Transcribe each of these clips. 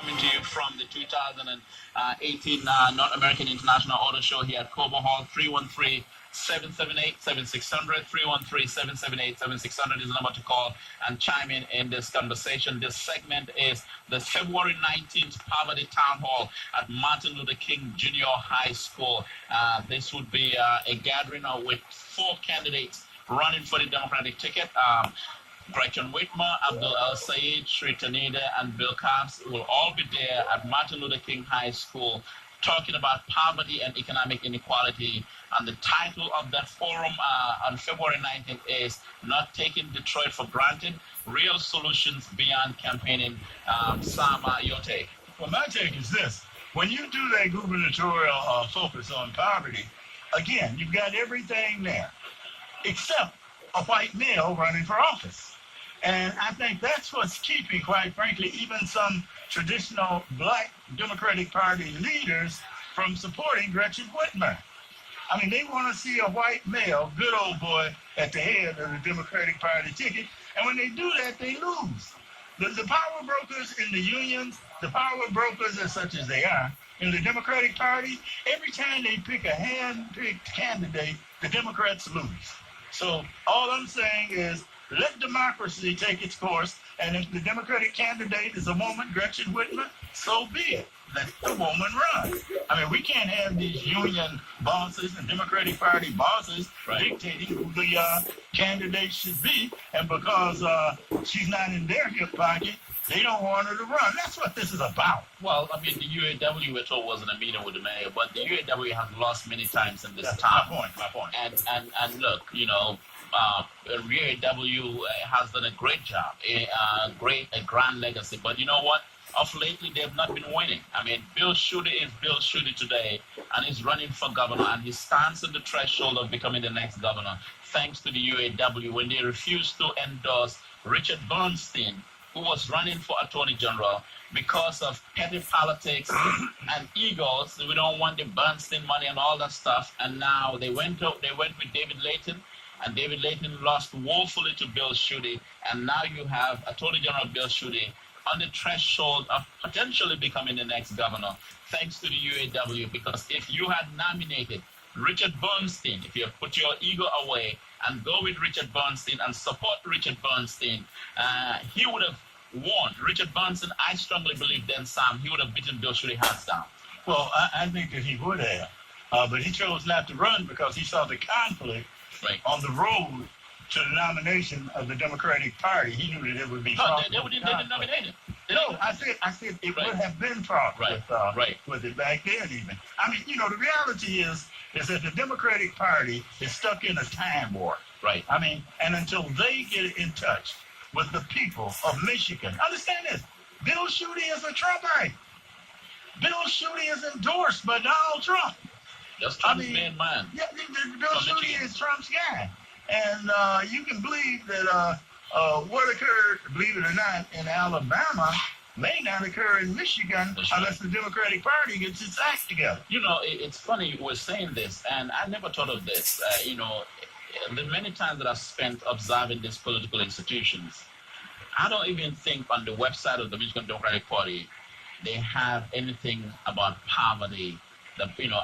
Coming to you from the 2018 North American International Auto Show here at Cobo Hall. 313-778-7600. 313-778-7600 is the number to call and chime in this conversation. This segment is the February 19th Poverty Town Hall at Martin Luther King Junior High School. This would be a gathering with 4 candidates running for the Democratic ticket. Gretchen Whitmer, Abdul El Sayed, Sri Tanida, and Bill Cobbs will all be there at Martin Luther King High School talking about poverty and economic inequality. And the title of that forum on February 19th is Not Taking Detroit for Granted, Real Solutions Beyond Campaigning. Sama, your take. Well, my take is this. When you do that gubernatorial focus on poverty, again, you've got everything there except a white male running for office. And I think that's what's keeping, quite frankly, even some traditional black Democratic Party leaders from supporting Gretchen Whitmer. I mean, they want to see a white male, good old boy, at the head of the Democratic Party ticket. And when they do that, they lose. The power brokers in the unions, the power brokers as such as they are, in the Democratic Party, every time they pick a hand-picked candidate, the Democrats lose. So all I'm saying is let democracy take its course, and if the Democratic candidate is a woman, Gretchen Whitmer, so be it. Let the woman run. I mean, we can't have these union bosses and Democratic Party bosses dictating who the candidate should be, and because she's not in their hip pocket, they don't want her to run. That's what this is about. Well, I mean, the UAW, we're told, wasn't a meeting with the mayor, but the UAW has lost many times in this time. My point. And look, you know, UAW has done a great job, a grand legacy. But you know what? Of lately, they've not been winning. I mean, Bill Schuette is Bill Schuette today, and he's running for governor, and he stands on the threshold of becoming the next governor, thanks to the UAW, when they refused to endorse Richard Bernstein, who was running for Attorney General because of petty politics and egos. We don't want the Bernstein money and all that stuff. And now they went with David Layton, and David Layton lost woefully to Bill Schuette. And now you have Attorney General Bill Schuette on the threshold of potentially becoming the next governor, thanks to the UAW. Because if you had nominated Richard Bernstein, if you have put your ego away and go with Richard Bernstein and support Richard Bernstein, he would have won. Richard Bernstein, I strongly believe then, Sam, he would have beaten Bill Schuette hands down. Well, I think that he would have, but he chose not to run because he saw the conflict on the road to the nomination of the Democratic Party. He knew that it would be fraught. They didn't nominate him. No, I said it would have been fraught with it back then even. I mean, you know, the reality is that the Democratic Party is stuck in a time warp. Right. I mean, and until they get in touch with the people of Michigan, understand this, Bill Schuette is a Trumpite. Bill Schuette is endorsed by Donald Trump. That's Trump's main man. Yeah, Bill Schuette is Trump's guy. And you can believe that what occurred, believe it or not, in Alabama may not occur in Michigan unless the Democratic Party gets its act together. You know, it's funny we're saying this, and I never thought of this. You know, the many times that I've spent observing these political institutions, I don't even think on the website of the Michigan Democratic Party they have anything about poverty,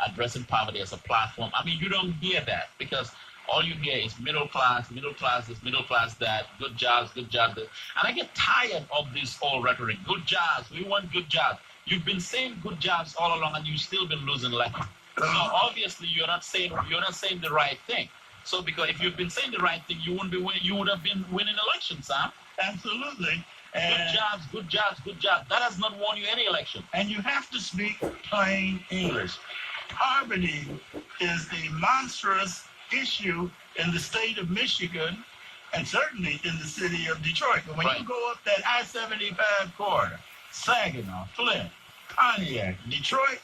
addressing poverty as a platform. I mean, you don't hear that because all you hear is middle class this, middle class that, good jobs. And I get tired of this whole rhetoric. Good jobs, we want good jobs. You've been saying good jobs all along, and you've still been losing elections. So obviously, you're not saying the right thing. So because if you've been saying the right thing, you would have been winning elections, Sam. Absolutely. And good jobs. That has not won you any election. And you have to speak plain English. Poverty is a monstrous issue in the state of Michigan and certainly in the city of Detroit. But when you go up that I-75 corridor, Saginaw, Flint, Pontiac, Detroit,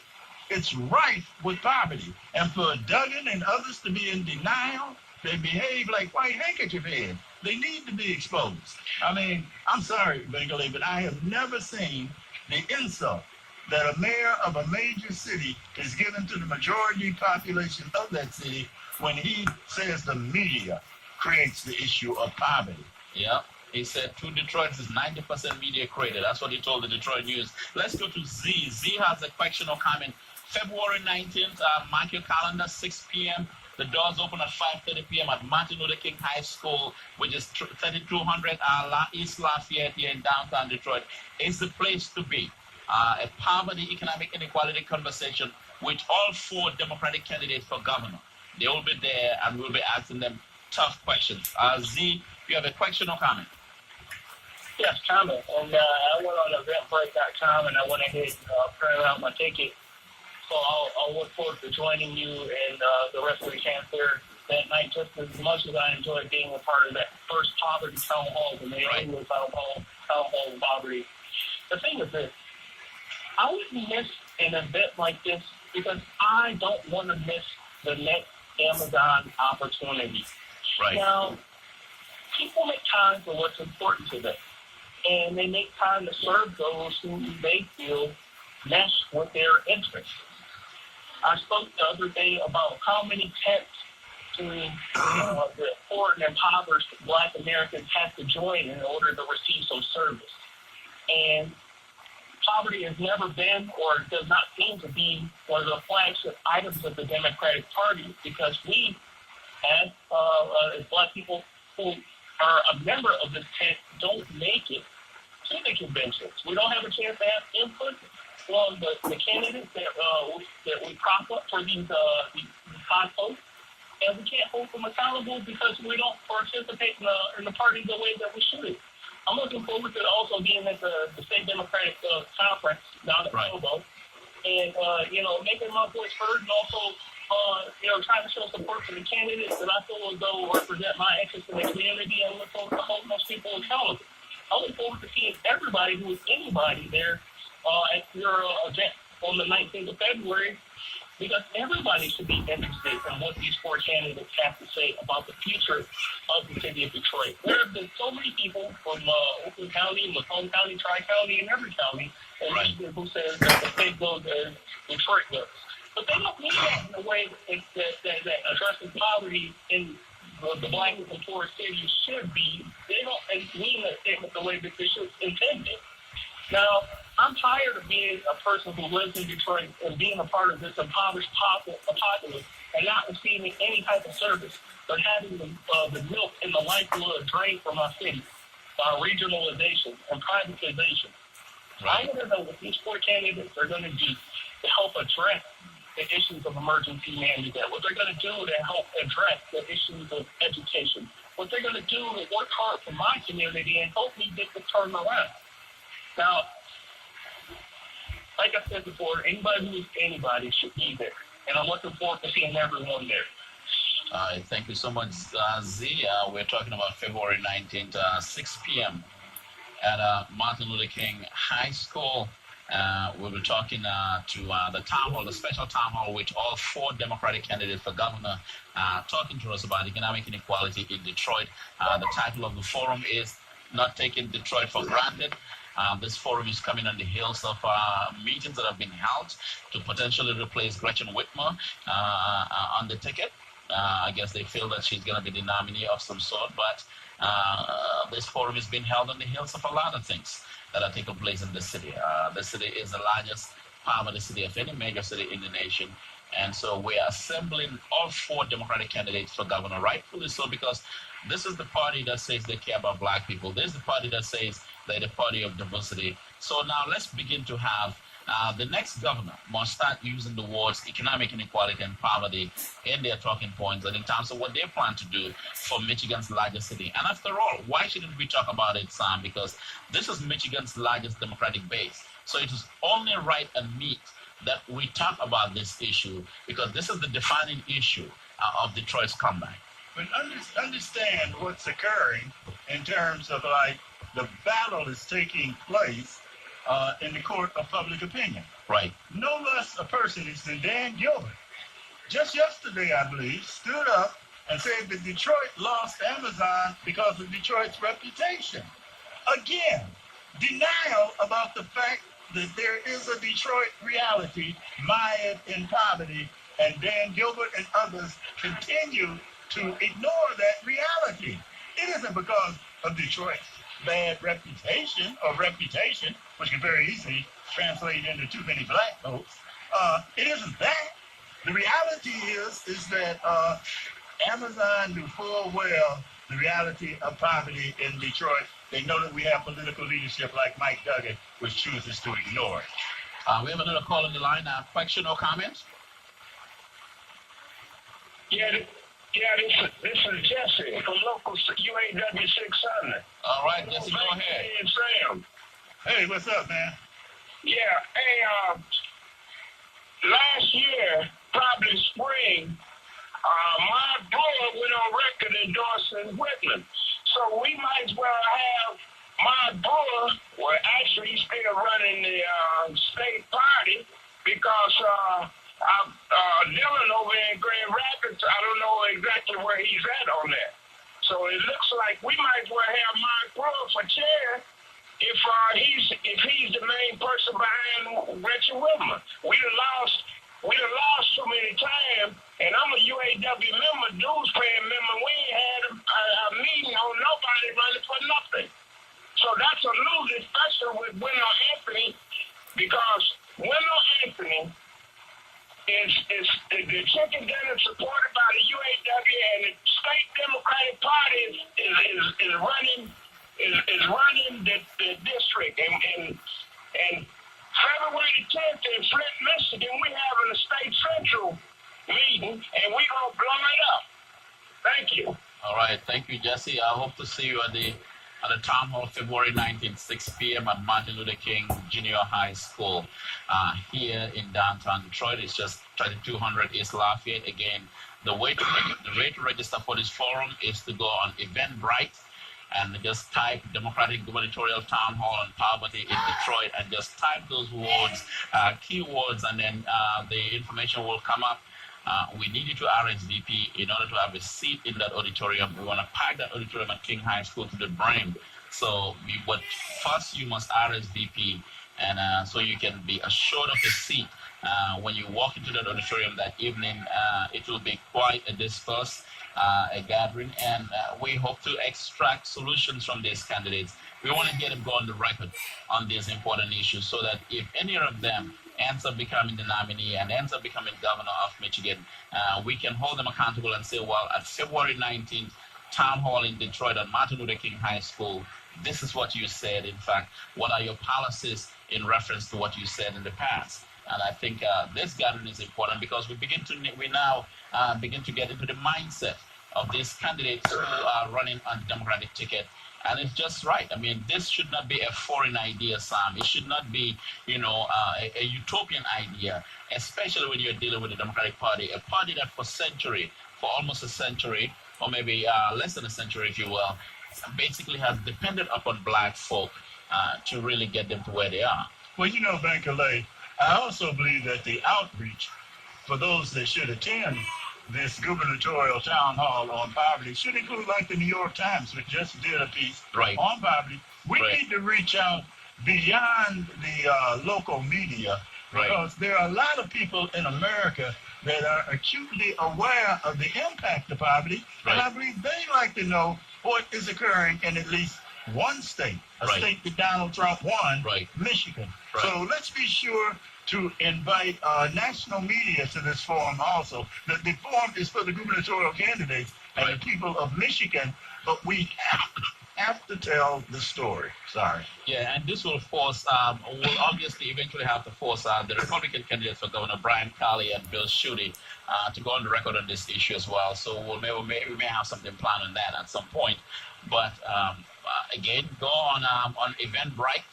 it's rife with poverty. And for Duggan and others to be in denial, they behave like white handkerchief heads. They need to be exposed. I mean, I'm sorry, Bengali, but I have never seen the insult that a mayor of a major city is given to the majority population of that city when he says the media creates the issue of poverty. Yeah. He said to Detroit is 90% media created. That's what he told the Detroit News. Let's go to Z. Z has a question or comment. February 19th, mark your calendar, 6 p.m. The doors open at 5:30 p.m. at Martin Luther King High School, which is 3200 East Lafayette here in downtown Detroit. It's the place to be. A poverty, economic inequality conversation with all 4 Democratic candidates for governor. They will be there and we'll be asking them tough questions. Z, you have a question or comment? Yes, comment. And I went on eventbrite.com and I went ahead and printed out my ticket. So I'll look forward to joining you and the rest of the camp there that night, just as much as I enjoyed being a part of that first poverty town hall, the New England town hall of poverty. The thing is this, I wouldn't miss an event like this because I don't want to miss the next Amazon opportunity. Right. Now, people make time for what's important to them, and they make time to serve those who they feel mesh with their interests. I spoke the other day about how many tents the poor and impoverished Black Americans have to join in order to receive some service. And poverty has never been or does not seem to be one of the flagship items of the Democratic Party because we, as Black people who are a member of this tent, don't make it to the conventions. We don't have a chance to have input from the candidates that we prop up for these high posts, and we can't hold them accountable because we don't participate in the party the way that we should. I'm looking forward to also being at the State Democratic Conference down at Provo, and making my voice heard, and also trying to show support for the candidates that I feel as though represent my interests in the community, and look forward to holding those people accountable. I look forward to seeing everybody who is anybody there at your event on the 19th of February, because everybody should be interested in what these 4 candidates have to say about the future of the city of Detroit. There have been so many people from Oakland County, Macomb County, Tri-County, and every county in Michigan who says that the state goes as Detroit goes. But they don't mean that in a way that addressing poverty in the Black and poor city should be. They don't mean that statement the way that they should intend it. Now, I'm tired of being a person who lives in Detroit and being a part of this impoverished populace and not receiving any type of service, but having the milk and the lifeblood drained from our city by regionalization and privatization. I want to know what these 4 candidates are going to do to help address the issues of emergency management, what they're going to do to help address the issues of education, what they're going to do to work hard for my community and help me get the turn around. Now, like I said before, anybody who's anybody should be there. And I'm looking forward to seeing everyone there. Thank you so much, Z. We're talking about February 19th, 6 p.m. at Martin Luther King High School. We'll be talking to the town hall, the special town hall, with all 4 Democratic candidates for governor, talking to us about economic inequality in Detroit. The title of the forum is Not Taking Detroit for Granted. This forum is coming on the heels of meetings that have been held to potentially replace Gretchen Whitmer on the ticket. I guess they feel that she's going to be the nominee of some sort, but this forum is being held on the heels of a lot of things that are taking place in the city. The city is the largest poverty city of any major city in the nation. And so we are assembling all 4 Democratic candidates for governor, rightfully so, because this is the party that says they care about Black people. This is the party that says they're the party of diversity. So now let's begin to have the next governor must start using the words economic inequality and poverty in their talking points and in terms of what they plan to do for Michigan's largest city. And after all, why shouldn't we talk about it, Sam? Because this is Michigan's largest Democratic base. So it is only right and meet that we talk about this issue, because this is the defining issue of Detroit's comeback. But understand what's occurring in terms of like the battle is taking place in the court of public opinion. Right. No less a person than Dan Gilbert. Just yesterday, I believe, stood up and said that Detroit lost Amazon because of Detroit's reputation. Again, denial about the fact that there is a Detroit reality mired in poverty, and Dan Gilbert and others continue to ignore that reality. It isn't because of Detroit's bad reputation or reputation, which can very easily translate into too many black votes. It isn't that. The reality is that Amazon knew full well the reality of poverty in Detroit. They know that we have political leadership like Mike Duggan, which chooses to ignore it. We have another call on the line. Question or comments? This is Jesse from local UAW 600. All right, Jesse, go ahead. Hey, Sam. Hey, what's up, man? Yeah, hey, last year, probably spring, my brother went on record endorsing Whitman. So we might as well have my brother, well, actually he's still running the state party because Dylan over in Grand Rapids, I don't know exactly where he's at on that. So it looks like we might as well have Mark Brewer for chair if he's the main person behind Richard Whitman. We done lost so many times, and I'm a UAW member, dues paying member. We ain't had a meeting on nobody running for nothing. So that's a lose, especially with Wendell Anthony, because Wendell Anthony is the chicken dinner supported by the UAW, and the state Democratic Party is running the district. And February the 10th in Flint, Michigan, we having a state central meeting, and we're gonna blow it up. Thank you. All right, thank you, Jesse. I hope to see you at the town hall February 19th, 6 p.m. at Martin Luther King Junior High School here in downtown Detroit. It's just 3200 East Lafayette. Again, the way to register for this forum is to go on Eventbrite and just type Democratic Gubernatorial Town Hall on Poverty in Detroit and just type those words, keywords, and then the information will come up. We need you to RSVP in order to have a seat in that auditorium. We want to pack that auditorium at King High School to the brim. So first you must RSVP, and so you can be assured of a seat. When you walk into that auditorium that evening, it will be quite a discourse, a gathering, and we hope to extract solutions from these candidates. We want to get them go on the record on these important issues so that if any of them ends up becoming the nominee and ends up becoming governor of Michigan, we can hold them accountable and say, well, at February 19th, Town Hall in Detroit at Martin Luther King High School, this is what you said. In fact, what are your policies in reference to what you said in the past? And I think this gathering is important because we now begin to get into the mindset of these candidates who are running on the Democratic ticket. And it's just right. I mean, this should not be a foreign idea, Sam. It should not be, a utopian idea, especially when you're dealing with the Democratic Party, a party that for almost a century, or maybe less than a century, if you will, basically has depended upon black folk to really get them to where they are. Well, Bankalei, I also believe that the outreach for those that should attend this gubernatorial town hall on poverty should include like the New York Times, which just did a piece on poverty. We need to reach out beyond the local media because there are a lot of people in America that are acutely aware of the impact of poverty, and I believe they like to know what is occurring in at least one state, a state that Donald Trump won, Michigan. So let's be sure to invite national media to this forum also. The forum is for the gubernatorial candidates and the people of Michigan, but we have to tell the story. Sorry. Yeah, and this will force, we'll obviously eventually have to force the Republican candidates for Governor Brian Calley and Bill Schuette to go on the record on this issue as well. So we may have something planned on that at some point. But again, go on Eventbrite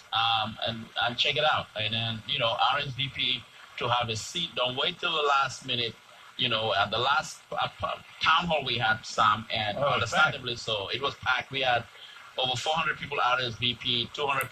and check it out. And then, RSVP to have a seat. Don't wait till the last minute. At the last town hall we had, Sam, and understandably so, it was packed. We had over 400 people RSVP, 200 people.